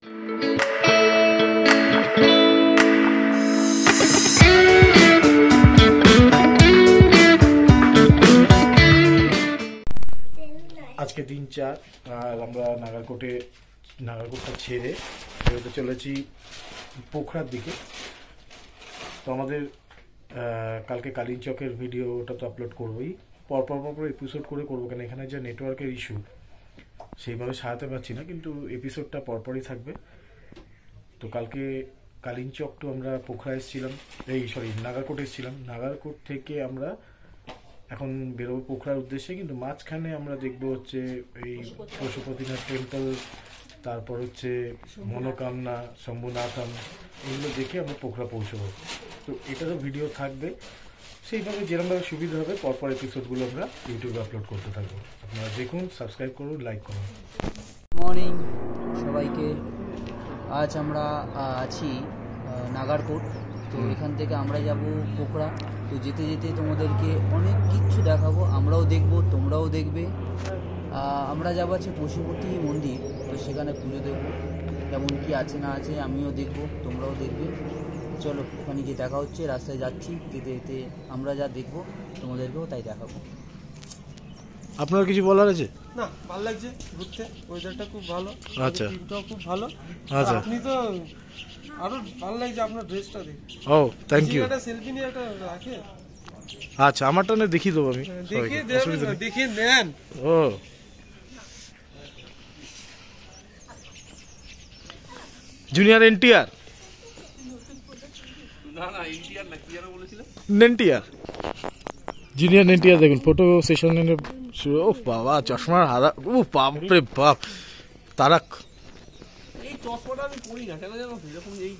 আজকে দিন 4 আর আমরা নাগারকোটটা ছেড়ে বেরোতে চলেছি পোখরার দিকে। তো আমাদের কালকে কালিঞ্চকের ভিডিওটা তো আপলোড করবোই, পরপর এপিসোড করে করবো, কেন এখানে যে নেটওয়ার্কের ইস্যু সেইভাবে সারাতে পারছি না, কিন্তু এপিসোডটা পরপরই থাকবে। তো কালকে কালিঞ্চক তো আমরা পোখরা এসেছিলাম, নাগারকোট এসেছিলাম। নাগারকোট থেকে আমরা এখন বেরোবো পোখরার উদ্দেশ্যে, কিন্তু মাঝখানে আমরা দেখবো হচ্ছে এই পশুপতিনাথ টেম্পল, তারপর হচ্ছে মনোকামনা, শম্ভুনাথম, এগুলো দেখে আমরা পোখরা পৌঁছবো। তো এটারও ভিডিও থাকবে, সেইভাবে যেরকমভাবে সুবিধা হবে পরপর এপিসোডগুলো আমরা ইউটিউবে আপলোড করতে থাকবো। আপনারা দেখুন, সাবস্ক্রাইব করুন, লাইক করুন। মর্নিং সবাইকে। আজ আমরা আছি নাগারকোট। তো এখান থেকে আমরা যাব পোখরা। তো যেতে যেতে তোমাদেরকে অনেক কিছু দেখাবো, আমরাও দেখবো, তোমরাও দেখবে। আমরা যাবো আছে পশুপতি মন্দির, তো সেখানে পুজো দেবো, কেমন কি আছে না আছে আমিও দেখবো, তোমরাও দেখবে। চলো ওখানে গিয়ে দেখা হচ্ছে। রাস্তায় যাচ্ছি, যেতে যেতে আমরা যা দেখবো তোমাদেরকেও তাই দেখাবো। আপনার কিছু বলার আছে? না, ভালো লাগছে ঘুরতে, ওয়েদারটা খুব ভালো, আচ্ছা, টিমটাও খুব ভালো। আচ্ছা, আপনি তো আরো ভালো লাগছে আপনার ড্রেসটা দেখে। ও থ্যাংক ইউ। একটা সেলফি নিয়ে একটা রাখে। আচ্ছা, আমারটা না দেখিয়ে দেবো আমি, দেখিয়ে নেন। ও জুনিয়র এনটিআর, নেনটিআর, জুনিয়র এনটিআর দেখুন ফটো সেশন। ও বাবা, চশমার হাদা, ও বাপ রে বাপ, তারাক। এই চশমাটা আমি পরি না কেন জানো?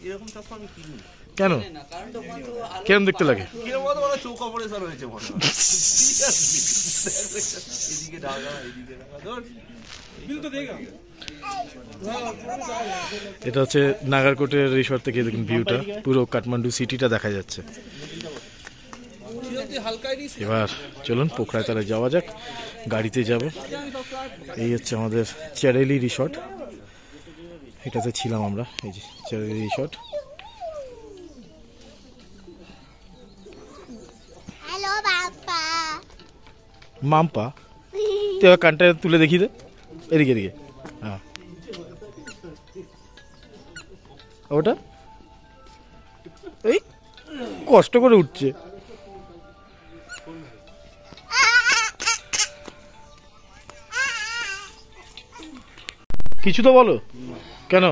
এরকম চশমা আমি কিনি কেন? কেমন দেখতে লাগে? চোখ অপারেশন হয়েছে মনে হয়। এদিকে ঢাকা, এদিকে ঢাকা, ধর বিল তো দেখা। এটা হচ্ছে নাগারকোটের রিসর্ট থেকে দেখুন ভিউটা, পুরো কাঠমান্ডু সিটিটা দেখা যাচ্ছে। এবার চলুন পোখরায় তাহলে যাওয়া যাক, গাড়িতে যাব। এই হচ্ছে আমাদের চেরেলি রিসর্ট, এটাতে ছিলাম আমরা। এই যে চেরেলি রিসর্ট। মাম্পা, তুই কানটা তুলে দেখি দে, এদিকে এদিকে। হ্যাঁ, ওটা এই কষ্ট করে উঠছে। কিছু তো বলো, কেন?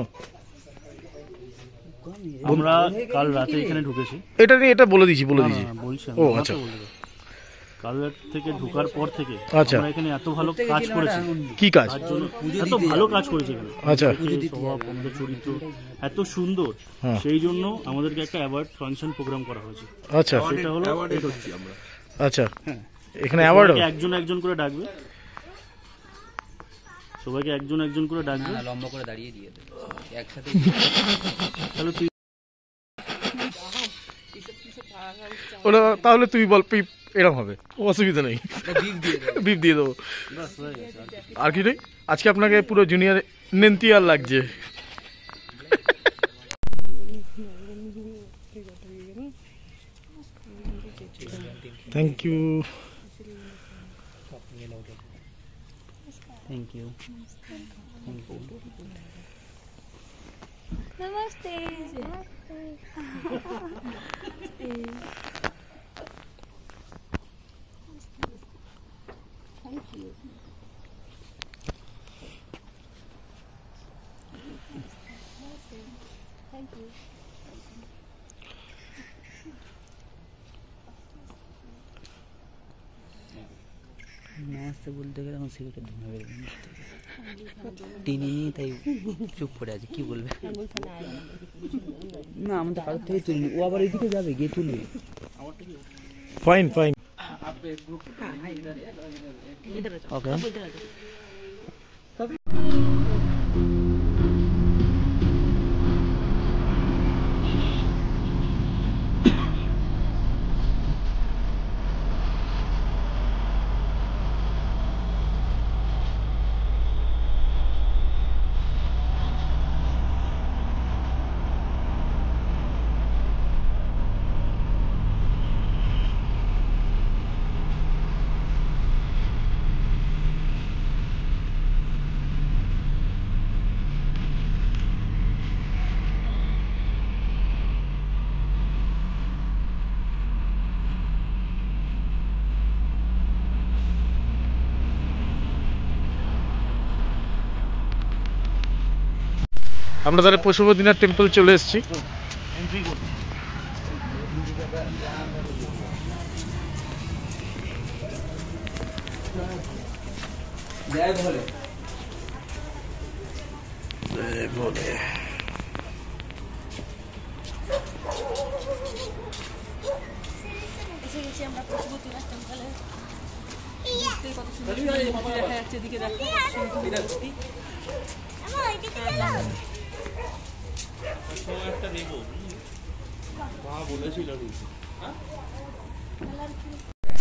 আমরা কাল রাতে এখানে ঢুকেছি। এটা নিয়ে এটা বলে দিয়েছি। বলছি ও আচ্ছা, কাল রাত থেকে ঢোকার পর থেকে আচ্ছা, আমরা এখানে এত ভালো কাজ করেছি। কি কাজ? এত ভালো কাজ করেছি এখানে। আচ্ছা, স্বভাব, আমাদের চরিত্র এত সুন্দর, সেই জন্য আমাদেরকে একটা অ্যাওয়ার্ড ফাংশন প্রোগ্রাম করা হয়েছে। আচ্ছা, সেটা হলো আমরা। আচ্ছা, এখানে অ্যাওয়ার্ড একজন একজন করে ডাকবে, সবাইকে একজন একজন করে ডাকবে, লম্বা করে দাঁড়িয়ে দিয়ে দেবে একসাথে। তাহলে তুই তাহলে তুই বল, পিপ এরকম হবে, অসুবিধা নেই, বিপ দিয়ে দেবো। আর কি নেই, আজকে আপনাকে পুরো জুনিয়র নেন্তিয়ার লাগছে। Thank you, thank you. नमस्ते। Thank you. Thank you. নাচতে বলতে গেলে আমার সিগারেটের ধোঁয়া বেরোবে, টেনে নিয়ে, তাই চুপ করে আছে। কি বলবে? না, আমাদের কারোর থেকে তুলিনি, ও আবার এদিকে যাবে, গিয়ে তুলবে। Fine fine. ওকে, আমরা তাহলে পশুপতিনাথ টেম্পল চলে এসেছি।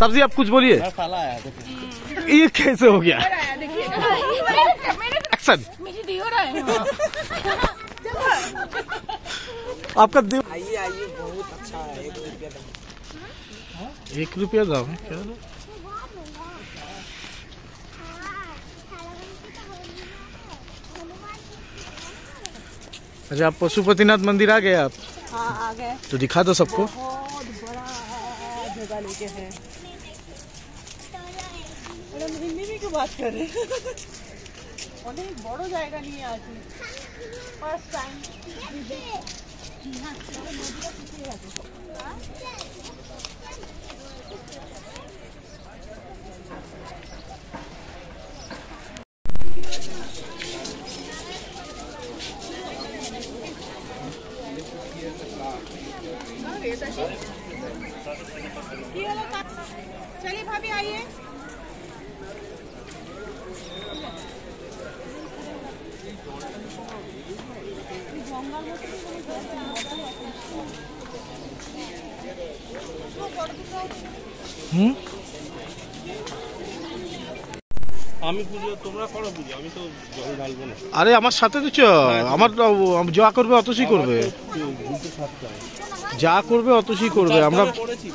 सब्जी आप कुछ बोलिए। ये कैसे हो गया? एक्शन। आपका दिल आइए आइए, बहुत अच्छा है। 1 रुपया दाम है क्या? अच्छा, आप पशुपतिनाथ मंदिर आ गए आप? हाँ आ गए। तो दिखा दो सबको। बहुत बड़ा जगह लेके है। मैडम हिंदी में क्यों बात कर रहे हैं? অনেক বড় জায়গা নিয়ে আছি। First time. चलिए भाभी आइए। আমি পুজো, তোমরা করো পুজো, আমি তো জল ঢালবো না। আরে আমার সাথে তো চ, আমার যা করবে অতসি করবে, যা করবে অতসি করবে। আমরা করেছি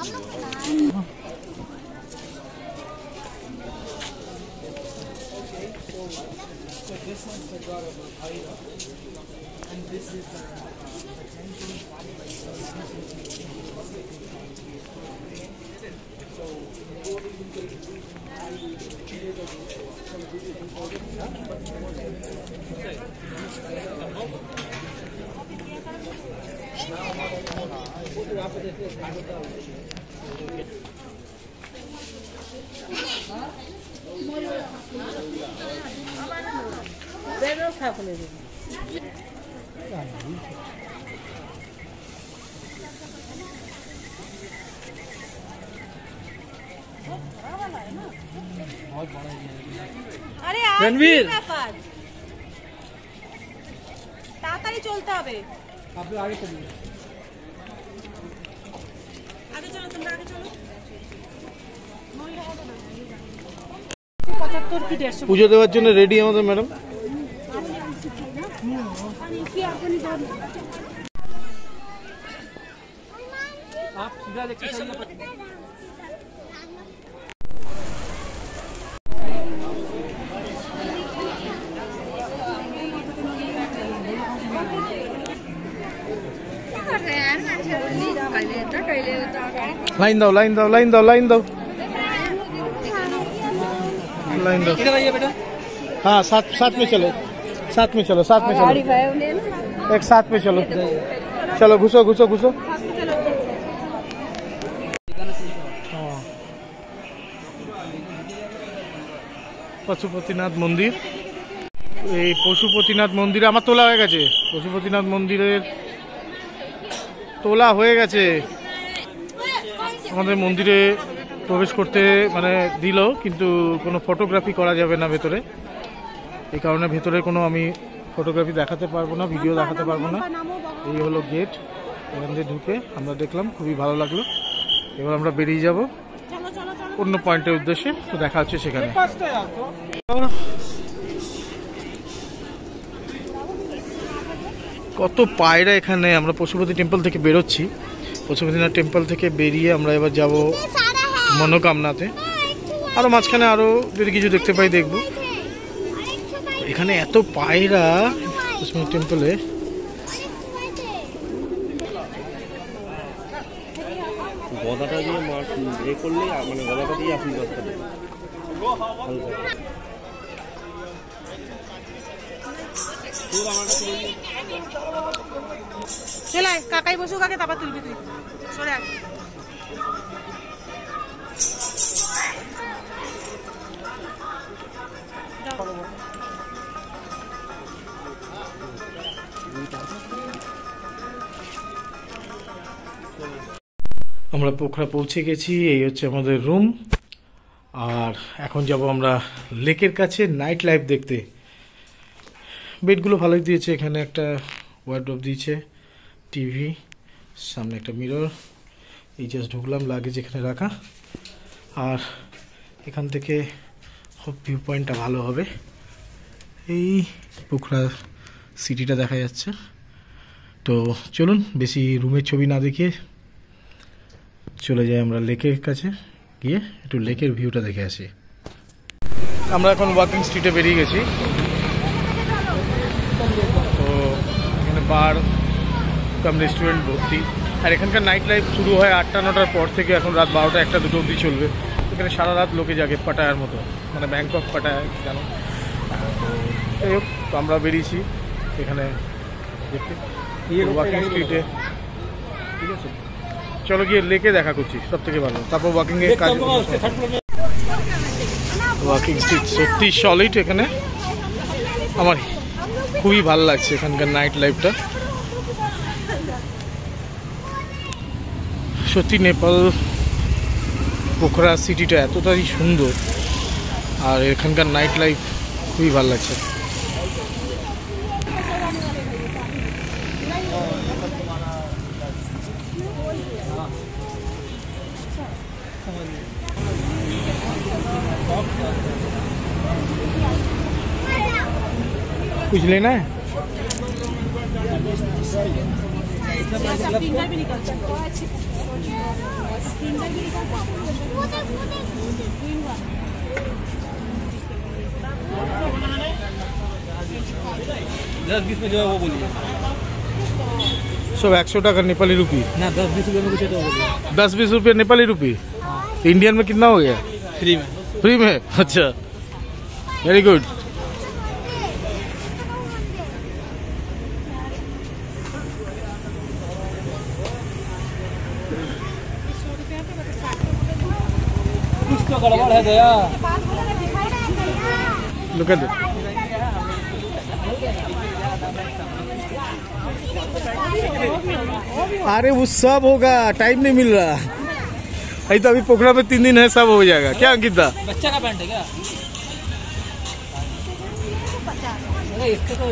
আরে রণবীর, তাড়াতাড়ি চলতে হবে। আপনি আগে চলুন। আগে চলো, তোমরা আগে চলো। 75 কি 150 পুজো দেওয়ার জন্য রেডি আমাদের ম্যাডাম। आप सीधा लेके चलिए। लाइन दो, लाइन दो, लाइन दो, लाइन दो, लाइन दो। इधर आइए बेटा। हाँ, साथ साथ में चलो, साथ में चलो, साथ में चलो, एक साथ में चलो। चलो घुसो घुसो घुसो। পশুপতিনাথ মন্দির, এই পশুপতিনাথ মন্দিরে আমার তোলা হয়ে গেছে। পশুপতিনাথ মন্দিরের তোলা হয়ে গেছে। আমাদের মন্দিরে প্রবেশ করতে মানে দিল, কিন্তু কোনো ফটোগ্রাফি করা যাবে না ভেতরে। এই কারণে ভেতরে কোনো আমি ফটোগ্রাফি দেখাতে পারবো না, ভিডিও দেখাতে পারবো না। এই হলো গেট, এখান দিয়ে ঢুকে আমরা দেখলাম, খুবই ভালো লাগলো। এবার আমরা বেরিয়ে যাব অন্য পয়েন্টের উদ্দেশ্যে, তো দেখা হচ্ছে সেখানে। কত পায়রা এখানে। আমরা পশুপতি টেম্পল থেকে বেরোচ্ছি, পশুপতিনাথ টেম্পল থেকে বেরিয়ে আমরা এবার যাব মনোকামনাতে। আরও মাঝখানে আরও যদি কিছু দেখতে পাই দেখব। এখানে এত পায়রা পশুপতি টেম্পলে। গদাটা দিয়ে মাছ এ করলেই মানে গদাটা দিয়ে আশীর্বাদ করে। চলে আয়, কাকাই বসুক আগে, তারপর তুলবি তুই। সরে আয়। আমরা পোখরা পৌঁছে গেছি, এই হচ্ছে আমাদের রুম। আর এখন যাব আমরা লেকের কাছে নাইট লাইফ দেখতে। বেডগুলো ভালোই দিয়েছে, এখানে একটা ওয়ার্ডরোব দিয়েছে, টিভি, সামনে একটা মিরর। এই জাস্ট ঢুকলাম, লাগেজ এখানে রাখা। আর এখান থেকে ভিউ পয়েন্টটা ভালো হবে, এই পোখরা সিটিটা দেখা যাচ্ছে। তো চলুন বেশি রুমের ছবি না দেখিয়ে চলে যাই আমরা লেকের কাছে, গিয়ে একটু লেকের ভিউটা দেখে আসি। আমরা এখন ওয়াকিং স্ট্রিটে বেরিয়ে গেছি। তো এখানে বার কাম রেস্টুরেন্ট ভর্তি। আর এখানকার নাইট লাইফ শুরু হয় 8টা-9টার পর থেকে, এখন রাত 12টা 1টা-2টো অবধি চলবে। এখানে সারা রাত লোকে জাগে, পাটায়ার মতো, মানে ব্যাংকক পাটায়া জানো। তো যাই হোক, তো আমরা বেরিয়েছি এখানে দেখতে ওয়াকিং স্ট্রিটে। ঠিক আছে, চলো গিয়ে লেকে দেখা করছি, সব থেকে ভালো। তারপর ওয়াকিং এর কাজ। ওয়াকিং স্ট্রিট সত্যি সলিড, এখানে আমার খুবই ভালো লাগছে এখানকার নাইট লাইফটা। সত্যি নেপাল পোখরা সিটিটা এতটাই সুন্দর, আর এখানকার নাইট লাইফ খুবই ভালো লাগছে। कुछ लेना है? सब 100 টাকা नेपाली रुपी ना 10-20 रुपये में कुछ तो बोलिए। 10-20 रुपये नेपाली रुपी। इंडियन में कितना हो गया? फ्री में। अच्छा, वेरी गुड। कुछ तो गड़बड़ है दया। Look at it. अरे वो सब होगा, टाइम नहीं मिल रहा। अभी तो अभी पोखरा में 3 दिन है, सब हो जाएगा। क्या अंकिता? बच्चा का पैंट है क्या? अरे इसका तो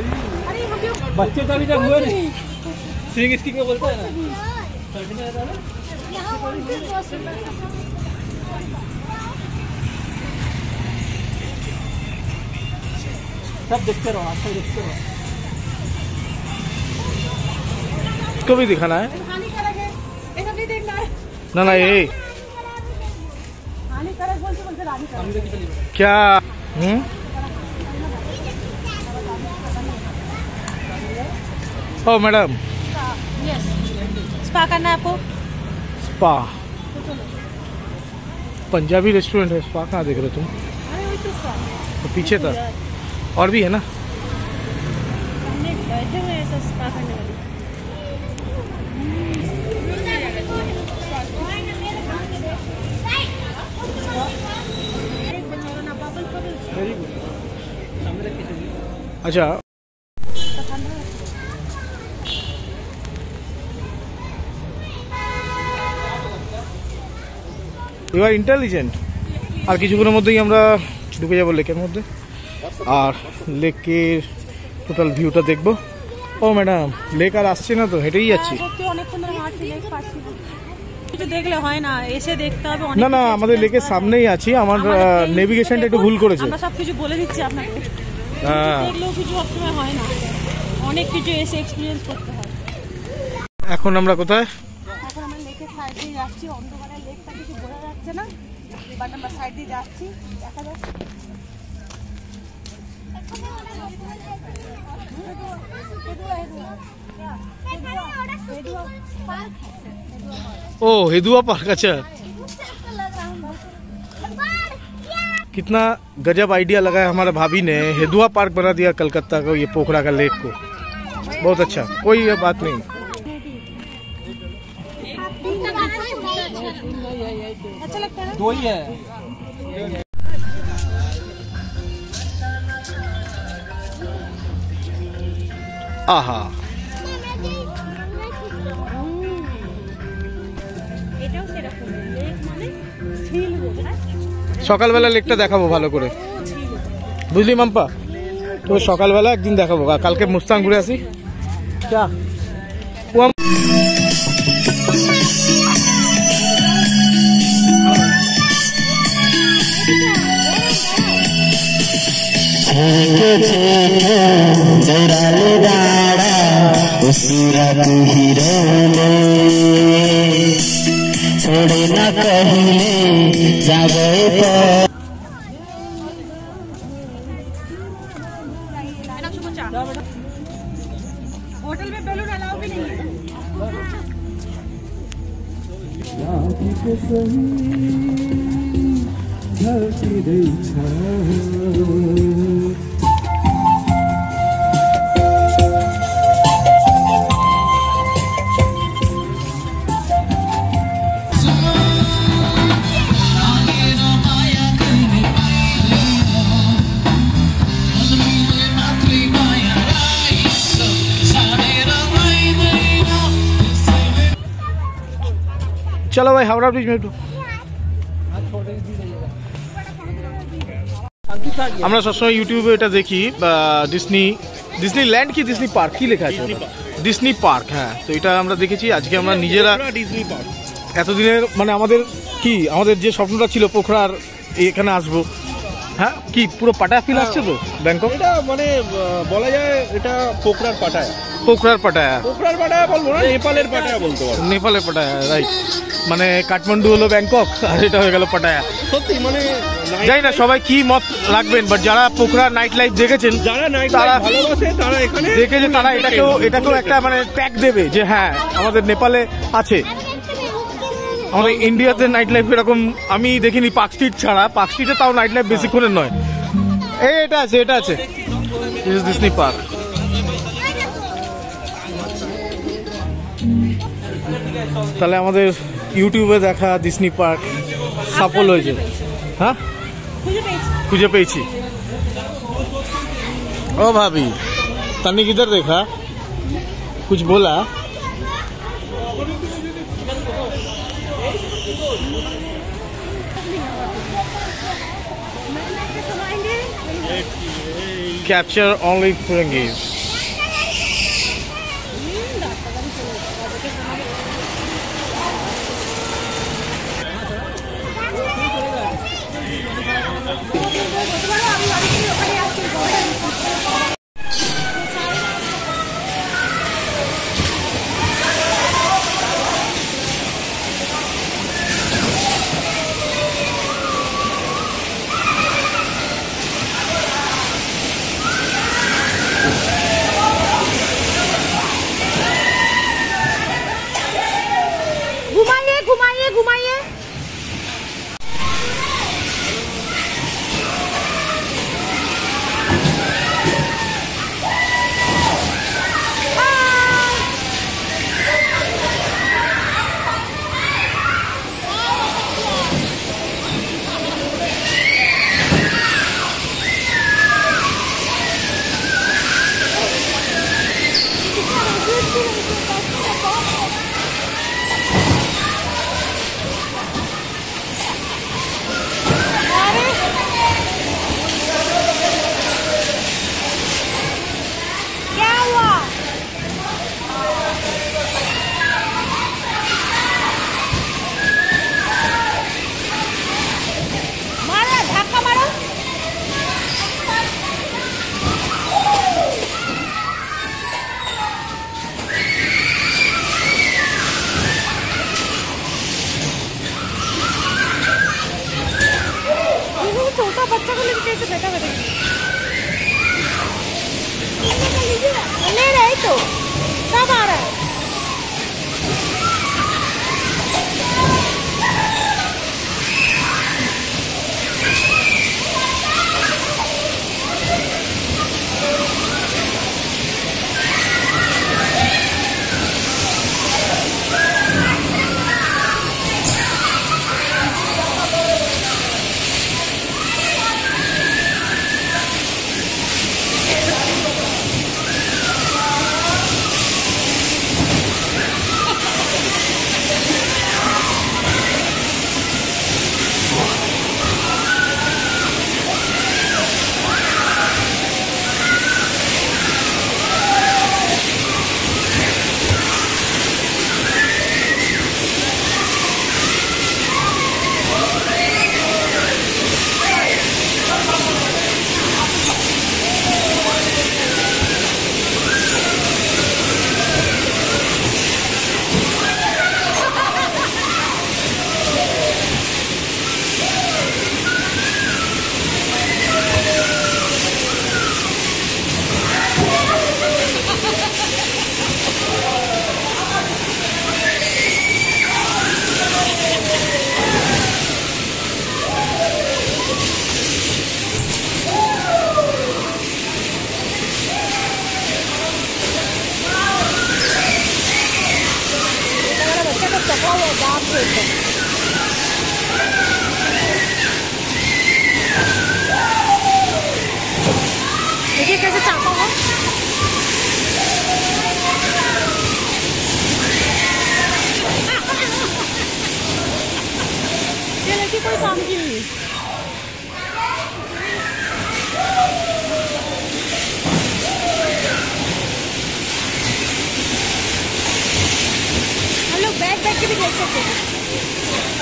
बच्चे तो अभी तक हुए नहीं। स्विंग स्किंग में बोलता है ना। सब देखते रहो, आज तक देखते रहो। इसको भी दिखाना है? हानिकारक है, ये सब नहीं देखना है। ना ना, ये हानिकारक बोलते हानिकारक। क्या? ओ मैडम, यस, स्पा करना है आपको? स्पा पंजाबी रेस्टोरेंट है, स्पा कहाँ देख रहे हो तुम? अरे वही तो स्पा तो पीछे था, और भी है ना? हमने बैठे हुए हैं सब स्पा करने वाले। अच्छा, ইউ আর ইন্টেলিজেন্ট। আর কিছুক্ষণের মধ্যেই আমরা ঢুকে যাবো লেকের মধ্যে, আর লেকের টোটাল ভিউটা দেখবো। ও ম্যাডাম, লেক আর আসছে না তো, হেঁটেই যাচ্ছি। সত্যি অনেকক্ষণ ধরে হাঁটছি, লেক পাচ্ছি না। কিছু দেখলে হয় না, এসে দেখতে হবে। না না, আমাদের লেকের সামনেই আছি। আমার নেভিগেশনটা একটু ভুল করেছে। আমরা সব কিছু বলে দিচ্ছি আপনাকে, হ্যাঁ, দেখলেও কিছু সবসময় হয় না, অনেক কিছু এসে এক্সপিরিয়েন্স করতে হয়। এখন আমরা কোথায়? এখন আমরা লেকের সাইড দিয়ে যাচ্ছি, অন্ধকারে লেকটা কিছু বোঝা যাচ্ছে না, বাট আমরা সাইড দিয়ে যাচ্ছি, দেখা যাচ্ছে। ও হেদুয়া পার্ক। আচ্ছা, कितना गजब आइडिया लगा है हमारे भाभी ने, हेदुआ पार्क बना दिया कलकत्ता को, ये पोखरा का लेक को। बहुत अच्छा, कोई ये बात नहीं। अच्छा लगता है। दो ही है। आहा, এটাও সেরকম লেক মানে ঝিল বোধ হয়। সকালবেলা লেকটা দেখাবো ভালো করে, বুঝলি মাম্পা? তো সকালবেলা একদিন দেখাবো, কালকে মুস্তাং ঘুরে আসি। क्या वो छोड़े ना कहले जावे होटल में बैलून अलाउ भी नहीं है। चलो भाई हावड़ा ब्रिज में একটু আমরা সবসময় ইউটিউবে এটা দেখি, ডিজনিল্যান্ড কি ডিজনি পার্ক কি লেখা আছে, ডিজনি পার্ক। হ্যাঁ, তো এটা আমরা দেখেছি, আজকে আমরা নিজেরা ডিজনি পার্ক এতদিনের মানে আমাদের যে স্বপ্নটা ছিল পোখরার এখানে আসবো। হ্যাঁ, কি পুরো পাটায়া ফিল আসছে তো ব্যাংকক? এটা মানে বলা যায় এটা পোখরার পাটায়া। পোখরার পাটায়া, পোখরার পাটায়া বলবো না, নেপালের পাটায়া বলতে পারো। নেপালের পাটায়া, রাইট। মানে কাঠমান্ডু হলো ব্যাংকক আর এটা হয়ে গেল পাটায়া। সত্যি মানে জানি না সবাই কি মত রাখবেন, বাট যারা পোখরা নাইট লাইফ দেখেছেন, যারা নাইট তারা ভালোবাসে তারা এখানে দেখেছে, তারা এটাকেও একটা মানে ট্যাগ দেবে যে হ্যাঁ আমাদের নেপালে আছে। আমাদের ইন্ডিয়াতে নাইট লাইফ এরকম আমি দেখিনি, পার্ক স্ট্রিট ছাড়া। পার্ক স্ট্রিটে তাও নাইট লাইফ বেশিক্ষণের নয়। এটা আছে ডিজনি পার্ক। তাহলে আমাদের ইউটিউবে দেখা ডিজনি পার্ক সফল হয়েছে। हाँ खुजे पेची। ओ भाभी तन्नी किधर देखा, कुछ बोला? Capture only Portuguese. घुमाइए। छोटा बच्चा को लेकर कैसे बैठा ले रहे तो कब आ रहा है? 我搭配的。你可以开始炸包哦。原来这块放进去。हम लोग बैठ बैठ के भी देख सकते हैं।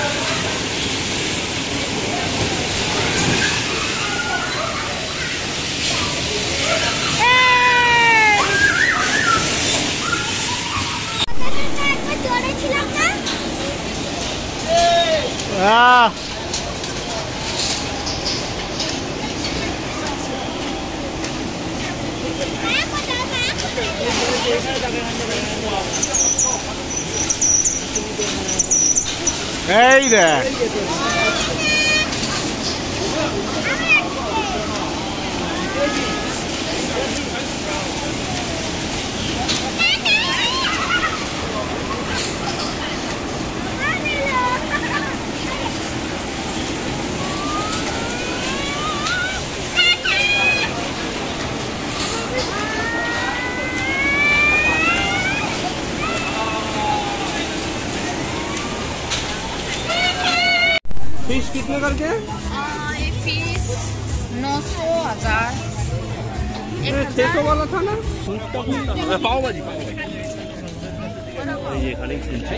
এই দেখ फिश कितने करके? ये फीस 900 1000 600 वाला था ना? পাও ভাজি এই এখানেই শুনছি